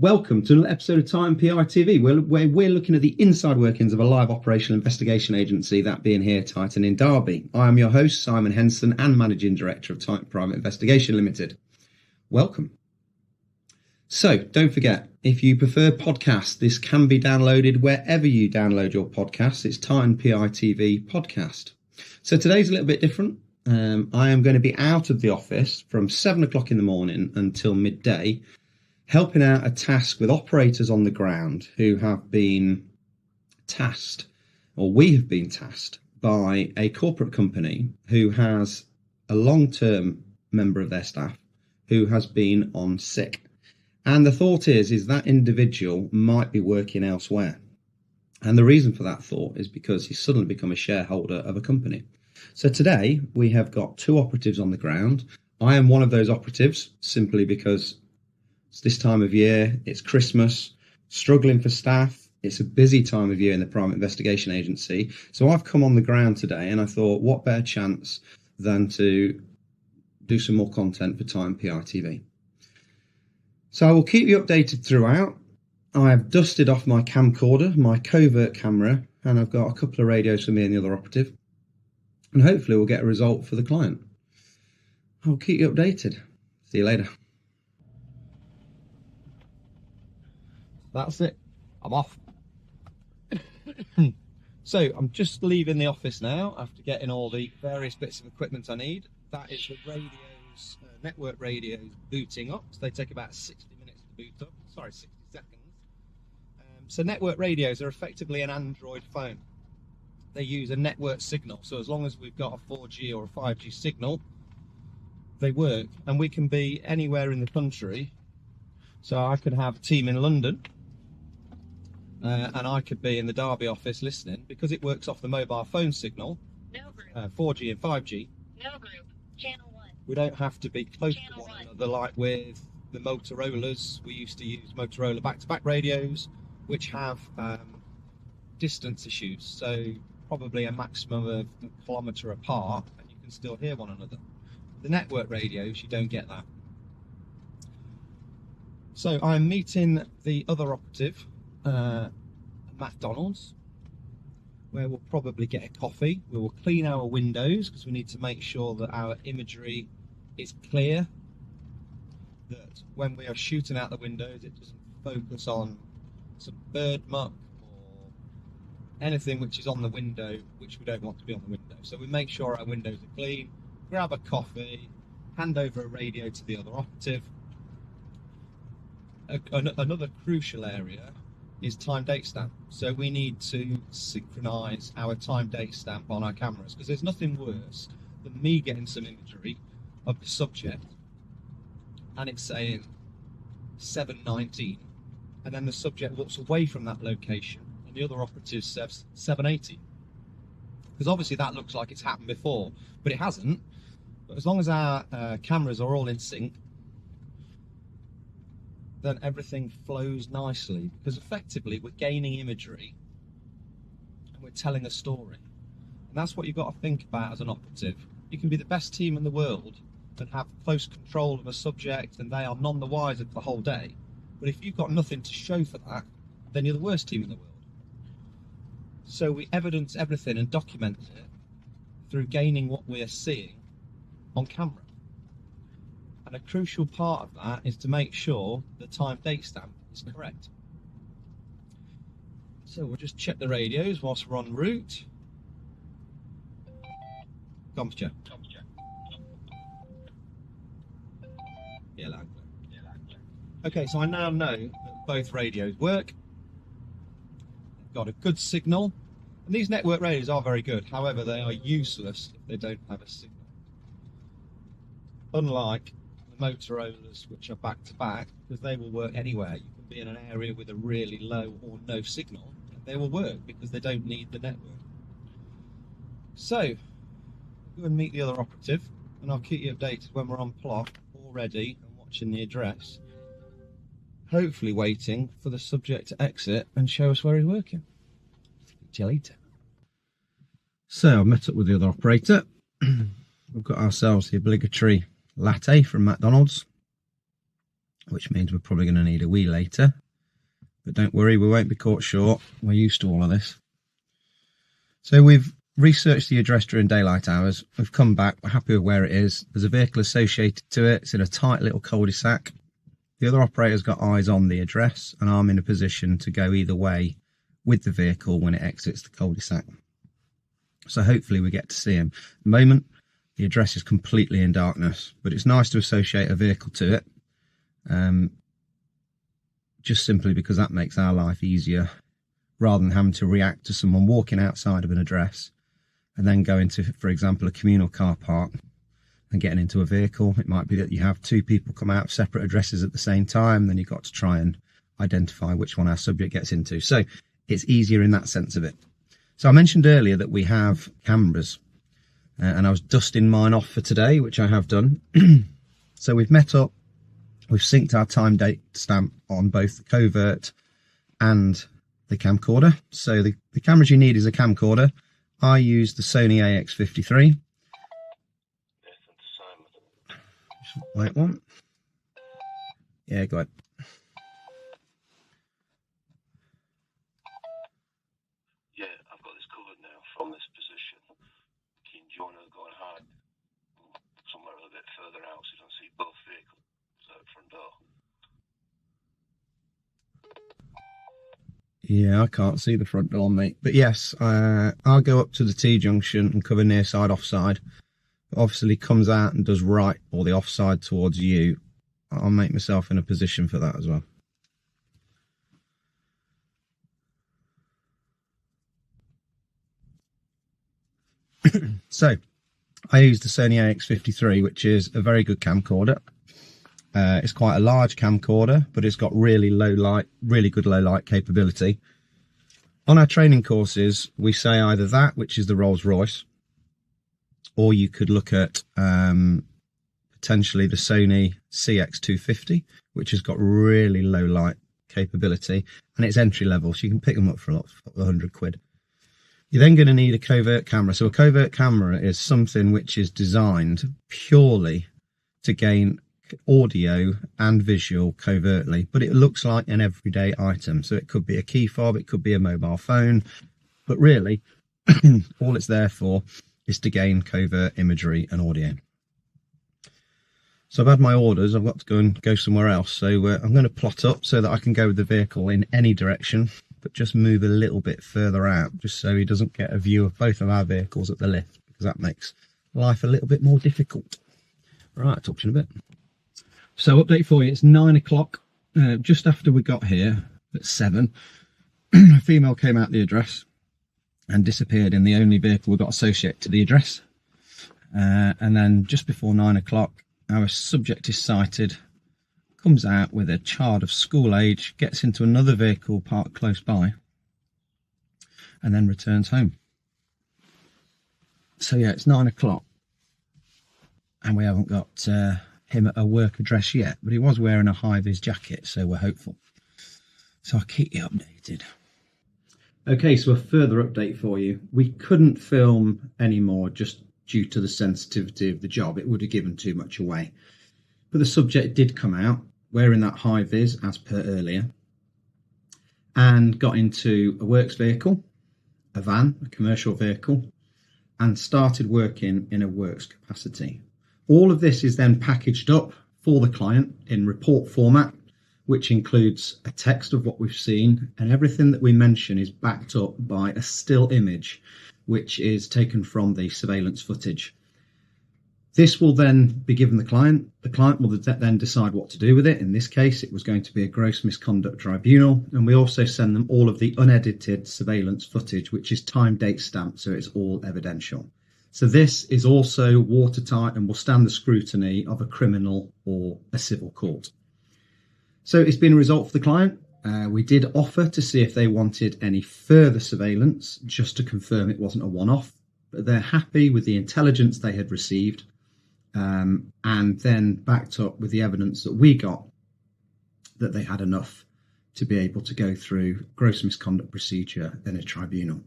Welcome to another episode of Time PI TV, where we're looking at the inside workings of a live operational investigation agency, that being here, Titan in Derby. I am your host, Simon Henson, and Managing Director of Titan Private Investigation Limited. Welcome. So, don't forget, if you prefer podcasts, this can be downloaded wherever you download your podcasts. It's Titan PI TV podcast. So today's a little bit different. I am going to be out of the office from 7 o'clock in the morning until midday, helping out a task with operators on the ground who have been tasked, or we have been tasked, by a corporate company who has a long-term member of their staff who has been on sick. And the thought is that individual might be working elsewhere. And the reason for that thought is because he's suddenly become a shareholder of a company. So today we have got two operatives on the ground. I am one of those operatives simply because it's this time of year, it's Christmas, struggling for staff. It's a busy time of year in the private investigation agency. So I've come on the ground today and I thought, what better chance than to do some more content for Time PI TV. So I will keep you updated throughout. I have dusted off my camcorder, my covert camera, and I've got a couple of radios for me and the other operative. And hopefully we'll get a result for the client. I'll keep you updated. See you later. That's it. I'm off. So I'm just leaving the office now after getting all the various bits of equipment I need. That is the radios, network radios booting up. So they take about 60 minutes to boot up. Sorry, 60 seconds. So network radios are effectively an Android phone. They use a network signal. So as long as we've got a 4G or a 5G signal, they work. And we can be anywhere in the country. So I could have a team in London. And I could be in the Derby office listening because it works off the mobile phone signal. No group. 4G and 5G. No group. Channel 1. We don't have to be close Channel to one 1. another like with the Motorola's. We used to use Motorola back-to-back radios, which have distance issues. So probably a maximum of a kilometre apart, and you can still hear one another. The network radios, you don't get that. So I'm meeting the other operative at McDonald's, where we'll probably get a coffee. We will clean our windows because we need to make sure that our imagery is clear, that when we are shooting out the windows it doesn't focus on some bird muck or anything which is on the window which we don't want to be on the window. So we make sure our windows are clean, grab a coffee, hand over a radio to the other operative. Another crucial area is time date stamp. So we need to synchronise our time date stamp on our cameras because there's nothing worse than me getting some imagery of the subject and it's saying 7:19 and then the subject looks away from that location and the other operative says 7:80, because obviously that looks like it's happened before, but it hasn't. But as long as our cameras are all in sync, then everything flows nicely, because effectively we're gaining imagery and we're telling a story. And that's what you've got to think about as an operative. You can be the best team in the world and have close control of a subject and they are none the wiser for the whole day. But if you've got nothing to show for that, then you're the worst team in the world. So we evidence everything and document it through gaining what we're seeing on camera. And a crucial part of that is to make sure the time date stamp is correct. So we'll just check the radios whilst we're en route. Comms check. Yeah, loud. Okay, so I now know that both radios work. They've got a good signal. And these network radios are very good. However, they are useless if they don't have a signal. Unlike Motorola's, which are back to back, because they will work anywhere. You can be in an area with a really low or no signal and they will work because they don't need the network. So go and meet the other operative and I'll keep you updated when we're on plot, all ready and watching the address, hopefully waiting for the subject to exit and show us where he's working. See you later. So I've met up with the other operator. We've got ourselves the obligatory latte from McDonald's. which means we're probably going to need a wee later. But don't worry, we won't be caught short. We're used to all of this. So we've researched the address during daylight hours. We've come back, we're happy with where it is. There's a vehicle associated to it. It's in a tight little cul-de-sac. The other operator's got eyes on the address, and I'm in a position to go either way with the vehicle when it exits the cul-de-sac. So hopefully we get to see him. At the moment, the address is completely in darkness, but it's nice to associate a vehicle to it. Just simply because that makes our life easier, rather than having to react to someone walking outside of an address and then going to, for example, a communal car park and getting into a vehicle. It might be that you have two people come out of separate addresses at the same time, then you've got to try and identify which one our subject gets into. So it's easier in that sense of it. So I mentioned earlier that we have cameras, and I was dusting mine off for today, which I have done. So we've met up, we've synced our time date stamp on both the Covert and the camcorder. So the cameras you need is a camcorder. I use the Sony AX53. Wait one. Yeah, go ahead. Yeah, I've got this covered now from this position. Keen Jonah going hard somewhere a little bit further out so you don't see both vehicles out front door. Yeah, I can't see the front door, mate. But yes, I'll go up to the T-junction and cover near side, offside. But obviously comes out and does right or the offside towards you. I'll make myself in a position for that as well. So, I use the Sony AX53, which is a very good camcorder. It's quite a large camcorder, but it's got really good low light capability. On our training courses, we say either that, which is the Rolls-Royce, or you could look at potentially the Sony CX250, which has got really low light capability, and it's entry level, so you can pick them up for a lot, £100. You're then going to need a covert camera. So a covert camera is something which is designed purely to gain audio and visual covertly, but it looks like an everyday item. So it could be a key fob, it could be a mobile phone, but really all it's there for is to gain covert imagery and audio. So I've had my orders, I've got to go somewhere else. So I'm going to plot up so that I can go with the vehicle in any direction, but just move a little bit further out, just so he doesn't get a view of both of our vehicles at the lift, because that makes life a little bit more difficult. Right, talk to you in a bit. So update for you, it's 9 o'clock, just after we got here at 7, a female came out the address and disappeared in the only vehicle we got associated to the address. And then just before 9 o'clock, our subject is sighted, comes out with a child of school age, gets into another vehicle parked close by, and then returns home. So yeah, it's 9 o'clock, and we haven't got him at a work address yet, but he was wearing a high-vis jacket, so we're hopeful. So I'll keep you updated. Okay, so a further update for you. We couldn't film anymore just due to the sensitivity of the job. It would have given too much away. But the subject did come out wearing that high-vis as per earlier, and got into a works vehicle, a van, a commercial vehicle, and started working in a works capacity. All of this is then packaged up for the client in report format, which includes a text of what we've seen, and everything that we mention is backed up by a still image, which is taken from the surveillance footage. This will then be given the client. The client will then decide what to do with it. In this case, it was going to be a gross misconduct tribunal, and we also send them all of the unedited surveillance footage, which is time date stamped, so it's all evidential. So this is also watertight and will stand the scrutiny of a criminal or a civil court. So it's been a result for the client. We did offer to see if they wanted any further surveillance, just to confirm it wasn't a one-off, but they're happy with the intelligence they had received, and then backed up with the evidence that we got that they had enough to be able to go through gross misconduct procedure in a tribunal.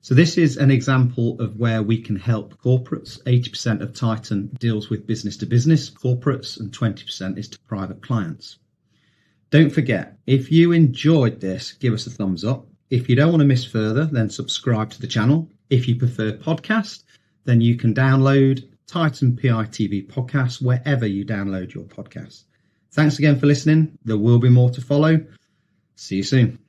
So this is an example of where we can help corporates. 80% of Titan deals with business to business corporates and 20% is to private clients. Don't forget, if you enjoyed this, give us a thumbs up. If you don't want to miss further, then subscribe to the channel. If you prefer podcast, then you can download Titan PITV podcast wherever you download your podcasts. Thanks again for listening. There will be more to follow. See you soon.